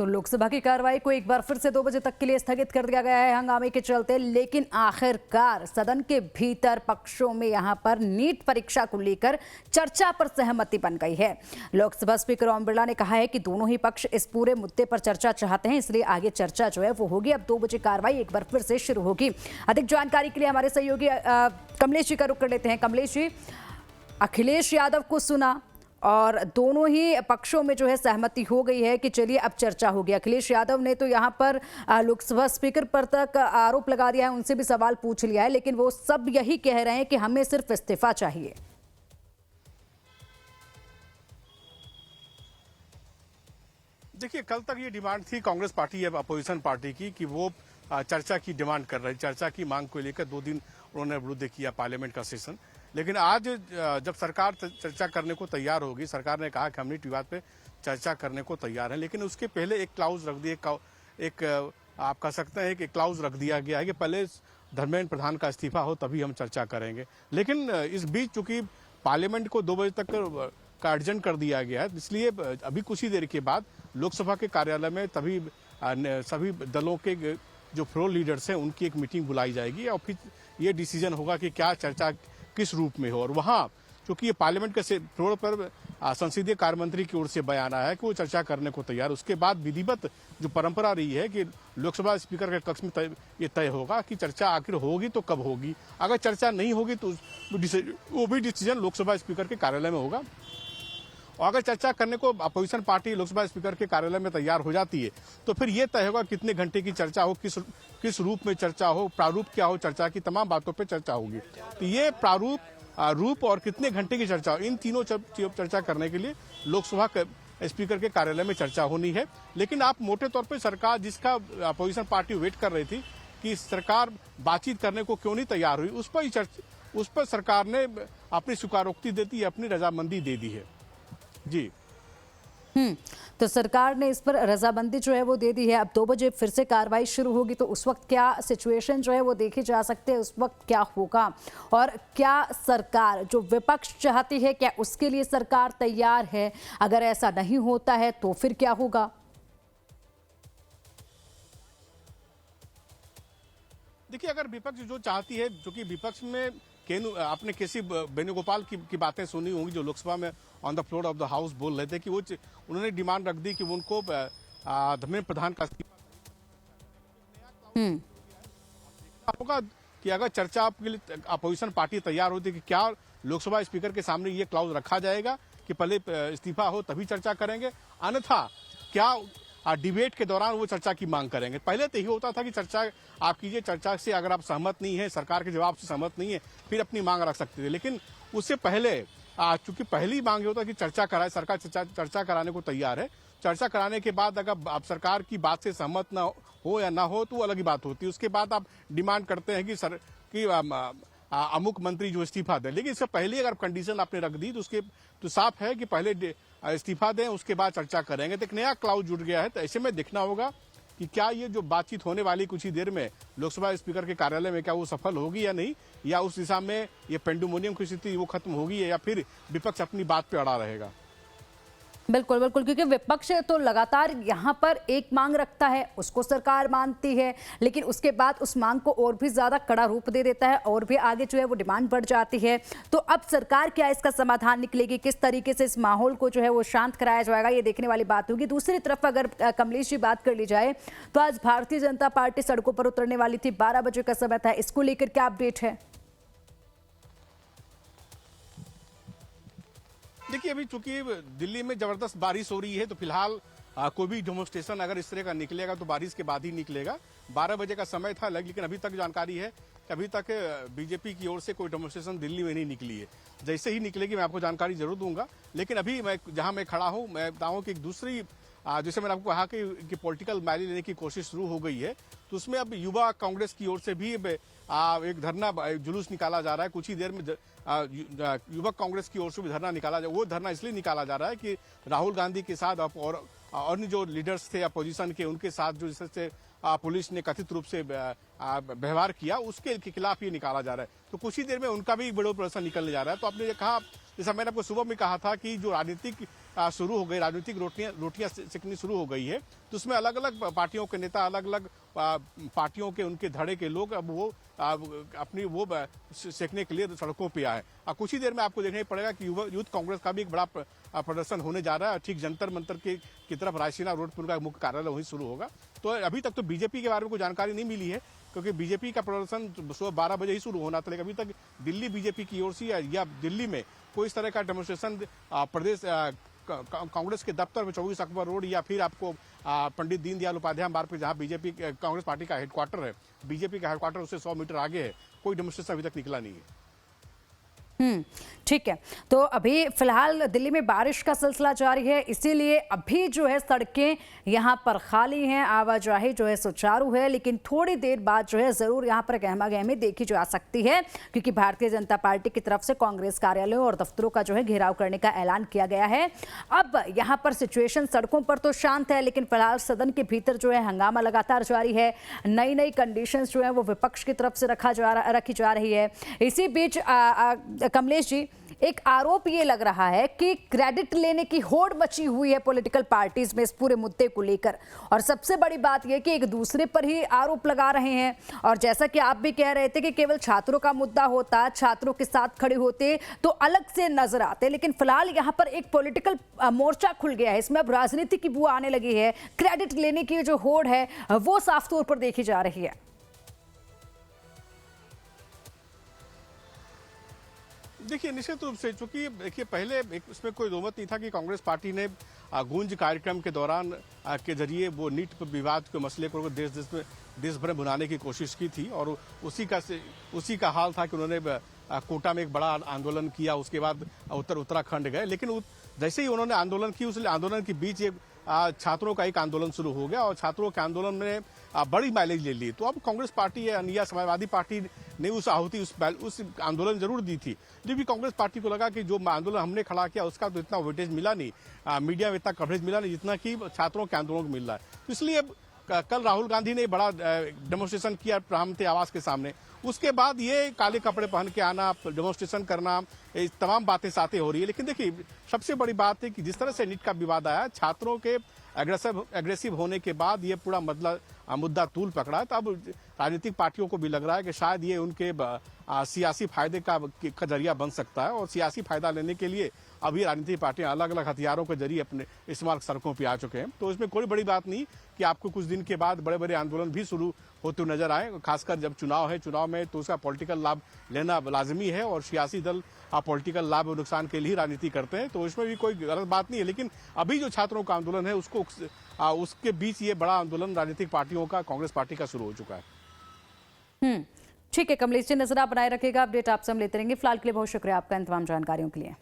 तो लोकसभा की कार्रवाई को एक बार फिर से 2 बजे तक के लिए स्थगित कर दिया गया है हंगामे के चलते। लेकिन आखिरकार सदन के भीतर पक्षों में यहां पर नीट परीक्षा को लेकर चर्चा पर सहमति बन गई है। लोकसभा स्पीकर ओम बिरला ने कहा है कि दोनों ही पक्ष इस पूरे मुद्दे पर चर्चा चाहते हैं, इसलिए आगे चर्चा जो है वो होगी। अब 2 बजे कार्रवाई एक बार फिर से शुरू होगी। अधिक जानकारी के लिए हमारे सहयोगी कमलेश जी का रुख कर लेते हैं। कमलेश जी, अखिलेश यादव को सुना और दोनों ही पक्षों में जो है सहमति हो गई है कि चलिए अब चर्चा होगी। अखिलेश यादव ने तो यहाँ पर लोकसभा स्पीकर पर तक आरोप लगा दिया है, उनसे भी सवाल पूछ लिया है, लेकिन वो सब यही कह रहे हैं कि हमें सिर्फ इस्तीफा चाहिए। देखिए, कल तक ये डिमांड थी कांग्रेस पार्टी या अपोजिशन पार्टी की कि वो चर्चा की डिमांड कर रही, चर्चा की मांग को लेकर 2 दिन उन्होंने विरोध किया पार्लियामेंट का सेशन। लेकिन आज जब सरकार चर्चा करने को तैयार होगी, सरकार ने कहा कि हम नीट विवाद पे चर्चा करने को तैयार है, लेकिन उसके पहले एक क्लाउज रख दिया, एक आप कह सकते हैं कि क्लाउज रख दिया गया है कि पहले धर्मेंद्र प्रधान का इस्तीफा हो तभी हम चर्चा करेंगे। लेकिन इस बीच चूंकि पार्लियामेंट को 2 बजे तक का अर्जेंट कर दिया गया है, इसलिए अभी कुछ ही देर के बाद लोकसभा के कार्यालय में तभी सभी दलों के जो फ्लोर लीडर्स हैं उनकी एक मीटिंग बुलाई जाएगी और फिर ये डिसीजन होगा कि क्या चर्चा किस रूप में हो। और वहां चूंकि ये पार्लियामेंट के फ्लोर पर संसदीय कार्य मंत्री की ओर से बयान आया है कि वो चर्चा करने को तैयार। उसके बाद विधिवत जो परंपरा रही है कि लोकसभा स्पीकर के कक्ष में ये तय होगा कि चर्चा आखिर होगी तो कब होगी। अगर चर्चा नहीं होगी तो वो भी डिसीजन लोकसभा स्पीकर के कार्यालय में होगा। और अगर चर्चा करने को अपोजिशन पार्टी लोकसभा स्पीकर के कार्यालय में तैयार हो जाती है तो फिर यह तय होगा कितने घंटे की चर्चा हो, किस रूप में चर्चा हो, प्रारूप क्या हो चर्चा की, तमाम बातों पे चर्चा होगी। तो ये प्रारूप, रूप और कितने घंटे की चर्चा हो, इन तीनों चर्चा करने के लिए लोकसभा स्पीकर के कार्यालय में चर्चा होनी है। लेकिन आप मोटे तौर पर सरकार, जिसका अपोजिशन पार्टी वेट कर रही थी कि सरकार बातचीत करने को क्यों नहीं तैयार हुई, उस पर सरकार ने अपनी स्वीकारोक्ति देती है, अपनी रजामंदी दे दी है। जी तो सरकार ने इस पर रजामंदी जो है वो दे दी है। अब 2 बजे फिर से कार्रवाई शुरू होगी, तो उस वक्त क्या सिचुएशन जो है वो देखी जा सकते हैं, उस वक्त क्या होगा और क्या सरकार जो विपक्ष चाहती है क्या उसके लिए सरकार तैयार है? अगर ऐसा नहीं होता है तो फिर क्या होगा? देखिए, अगर विपक्ष जो चाहती है, जो कि विपक्ष में आपने केसी वेणुगोपाल की बातें सुनी होंगी जो लोकसभा में on the floor of the house बोल रहे थे कि उन्होंने डिमांड रख दी कि उनको धर्मेंद्र प्रधान का होगा कि अगर चर्चा के लिए अपोजिशन पार्टी तैयार होती कि क्या लोकसभा स्पीकर के सामने ये क्लाउज रखा जाएगा कि पहले इस्तीफा हो तभी चर्चा करेंगे, अन्यथा क्या डिबेट के दौरान वो चर्चा की मांग करेंगे। पहले तो यही होता था कि चर्चा आप कीजिए, चर्चा से अगर आप सहमत नहीं है, सरकार के जवाब से सहमत नहीं है, फिर अपनी मांग रख सकते थे। लेकिन उससे पहले चूंकि पहली मांग ये होता कि चर्चा कराए, सरकार चर्चा कराने को तैयार है। चर्चा कराने के बाद अगर आप सरकार की बात से सहमत ना हो या ना हो तो अलग ही बात होती है। उसके बाद आप डिमांड करते हैं कि अमुक मंत्री जो इस्तीफा दें। लेकिन इससे पहले अगर कंडीशन आपने रख दी तो साफ है कि पहले इस्तीफा दें, उसके बाद चर्चा करेंगे। तो एक नया क्लाउज जुड़ गया है। तो ऐसे में देखना होगा कि क्या ये जो बातचीत होने वाली कुछ ही देर में लोकसभा स्पीकर के कार्यालय में क्या वो सफल होगी या नहीं, या उस दिशा में ये पेंडुमोनियम की स्थिति वो खत्म होगी या फिर विपक्ष अपनी बात पे अड़ा रहेगा। बिल्कुल बिल्कुल, क्योंकि विपक्ष तो लगातार यहाँ पर एक मांग रखता है, उसको सरकार मानती है, लेकिन उसके बाद उस मांग को और भी ज्यादा कड़ा रूप दे देता है और भी आगे जो है वो डिमांड बढ़ जाती है। तो अब सरकार क्या इसका समाधान निकलेगी, किस तरीके से इस माहौल को जो है वो शांत कराया जाएगा, ये देखने वाली बात होगी। दूसरी तरफ अगर कमलेश जी बात कर ली जाए तो आज भारतीय जनता पार्टी सड़कों पर उतरने वाली थी, 12 बजे का समय था, इसको लेकर क्या अपडेट है? देखिए, अभी चूंकि दिल्ली में जबरदस्त बारिश हो रही है तो फिलहाल कोई भी डेमोन्स्ट्रेशन अगर इस तरह का निकलेगा तो बारिश के बाद ही निकलेगा। 12 बजे का समय था, लेकिन अभी तक जानकारी है कि अभी तक बीजेपी की ओर से कोई डेमोन्स्ट्रेशन दिल्ली में नहीं निकली है। जैसे ही निकलेगी मैं आपको जानकारी जरूर दूंगा। लेकिन अभी जहां मैं खड़ा हूं, मैं बताऊं कि एक दूसरी जैसे मैंने आपको कहा कि पॉलिटिकल रैली लेने की कोशिश शुरू हो गई है, तो उसमें अब युवा कांग्रेस की ओर से भी एक धरना जुलूस निकाला जा रहा है। कुछ ही देर में युवक कांग्रेस की ओर से भी धरना निकाला जा, वो धरना इसलिए निकाला जा रहा है कि राहुल गांधी के साथ और अन्य जो लीडर्स थे अपोजिशन के, उनके साथ जो जिससे पुलिस ने कथित रूप से व्यवहार किया, उसके खिलाफ ये निकाला जा रहा है। तो कुछ ही देर में उनका भी बड़ा प्रदर्शन निकलने जा रहा है। तो आपने ये कहा, जैसा मैंने आपको सुबह में कहा था कि जो राजनीतिक शुरू हो गई, राजनीतिक रोटियां सेकनी शुरू हो गई है। तो उसमें अलग अलग पार्टियों के नेता, अलग अलग पार्टियों के उनके धड़े के लोग अब वो अपनी वो सेकने के लिए सड़कों पे आए। कुछ ही देर में आपको देखना ही पड़ेगा कि यूथ कांग्रेस का भी एक बड़ा प्रदर्शन होने जा रहा है। ठीक जंतर मंतर की तरफ रायसीना रोड पर उनका मुख्य कार्यालय वहीं शुरू होगा। तो अभी तक तो बीजेपी के बारे में कोई जानकारी नहीं मिली है, क्योंकि बीजेपी का प्रदर्शन सुबह 12 बजे ही शुरू होना था। लेकिन अभी तक दिल्ली बीजेपी की ओर से या दिल्ली में कोई इस तरह का डेमोन्स्ट्रेशन प्रदेश कांग्रेस के दफ्तर में 24 अक्टूबर रोड या फिर आपको पंडित दीनदयाल उपाध्याय मार्ग पे, जहां बीजेपी कांग्रेस पार्टी का हेडक्वार्टर है, बीजेपी का हेडक्वार्टर उससे 100 मीटर आगे है, कोई डेमोन्स्ट्रेशन अभी तक निकला नहीं है। ठीक है। तो अभी फिलहाल दिल्ली में बारिश का सिलसिला जारी है, इसीलिए अभी जो है सड़कें यहाँ पर खाली हैं, आवाजाही जो है सुचारू है। लेकिन थोड़ी देर बाद जो है जरूर यहाँ पर गहमागहमी देखी जा सकती है, क्योंकि भारतीय जनता पार्टी की तरफ से कांग्रेस कार्यालयों और दफ्तरों का जो है घेराव करने का ऐलान किया गया है। अब यहाँ पर सिचुएशन सड़कों पर तो शांत है, लेकिन फिलहाल सदन के भीतर जो है हंगामा लगातार जारी है। नई नई कंडीशंस जो है वो विपक्ष की तरफ से रखी जा रही है। इसी बीच कमलेश जी, एक आरोप ये लग रहा है कि क्रेडिट लेने की होड़ मची हुई है पॉलिटिकल पार्टीज में इस पूरे मुद्दे को लेकर, और सबसे बड़ी बात यह कि एक दूसरे पर ही आरोप लगा रहे हैं। और जैसा कि आप भी कह रहे थे कि केवल छात्रों का मुद्दा होता, छात्रों के साथ खड़े होते तो अलग से नजर आते, लेकिन फिलहाल यहां पर एक पॉलिटिकल मोर्चा खुल गया है, इसमें अब राजनीति की बुआ आने लगी है। क्रेडिट लेने की जो होड़ है वो साफ तौर पर देखी जा रही है। देखिए, निश्चित रूप से, चूंकि देखिए पहले इसमें कोई दोमत नहीं था कि कांग्रेस पार्टी ने गूंज कार्यक्रम के दौरान के जरिए वो नीट विवाद के मसले को देश भर में भुनाने की कोशिश की थी, और उसी का हाल था कि उन्होंने कोटा में एक बड़ा आंदोलन किया। उसके बाद उत्तराखंड गए, लेकिन जैसे ही उन्होंने आंदोलन की, उस आंदोलन के बीच एक छात्रों का एक आंदोलन शुरू हो गया, और छात्रों के आंदोलन में बड़ी माइलेज ले ली। तो अब कांग्रेस पार्टी या समाजवादी पार्टी ने उस आहुति उस आंदोलन जरूर दी थी, लेकिन कांग्रेस पार्टी को लगा कि जो आंदोलन हमने खड़ा किया उसका तो इतना वेटेज मिला नहीं, मीडिया में इतना कवरेज मिला नहीं जितना कि छात्रों के आंदोलन को मिल रहा है। तो इसलिए कल राहुल गांधी ने बड़ा डेमोन्स्ट्रेशन किया प्रधानमंत्री आवास के सामने। उसके बाद ये काले कपड़े पहन के आना, डेमोन्स्ट्रेशन करना, ये तमाम बातें साथें हो रही है। लेकिन देखिए, सबसे बड़ी बात है कि जिस तरह से नीट का विवाद आया, छात्रों के एग्रेसिव होने के बाद ये पूरा मुद्दा तूल पकड़ा है। तो अब राजनीतिक पार्टियों को भी लग रहा है कि शायद ये उनके सियासी फायदे का जरिया बन सकता है, और सियासी फायदा लेने के लिए अभी राजनीतिक पार्टियां अलग अलग हथियारों के जरिए अपने इस्तेमाल सड़कों पर आ चुके हैं। तो इसमें कोई बड़ी बात नहीं कि आपको कुछ दिन के बाद बड़े बड़े आंदोलन भी शुरू होते नजर आए, खासकर जब चुनाव है। चुनाव में तो उसका पॉलिटिकल लाभ लेना लाजमी है, और सियासी दल पॉलिटिकल लाभ और नुकसान के लिए राजनीति करते हैं, तो इसमें भी कोई गलत बात नहीं है। लेकिन अभी जो छात्रों का आंदोलन है उसके बीच ये बड़ा आंदोलन राजनीतिक पार्टियों का, कांग्रेस पार्टी का शुरू हो चुका है। ठीक है कमलेश जी, नजर आप बनाए रखेगा, अपडेट आपसे हम लेते रहेंगे। फिलहाल के लिए बहुत शुक्रिया आपका इन तमाम जानकारियों के लिए।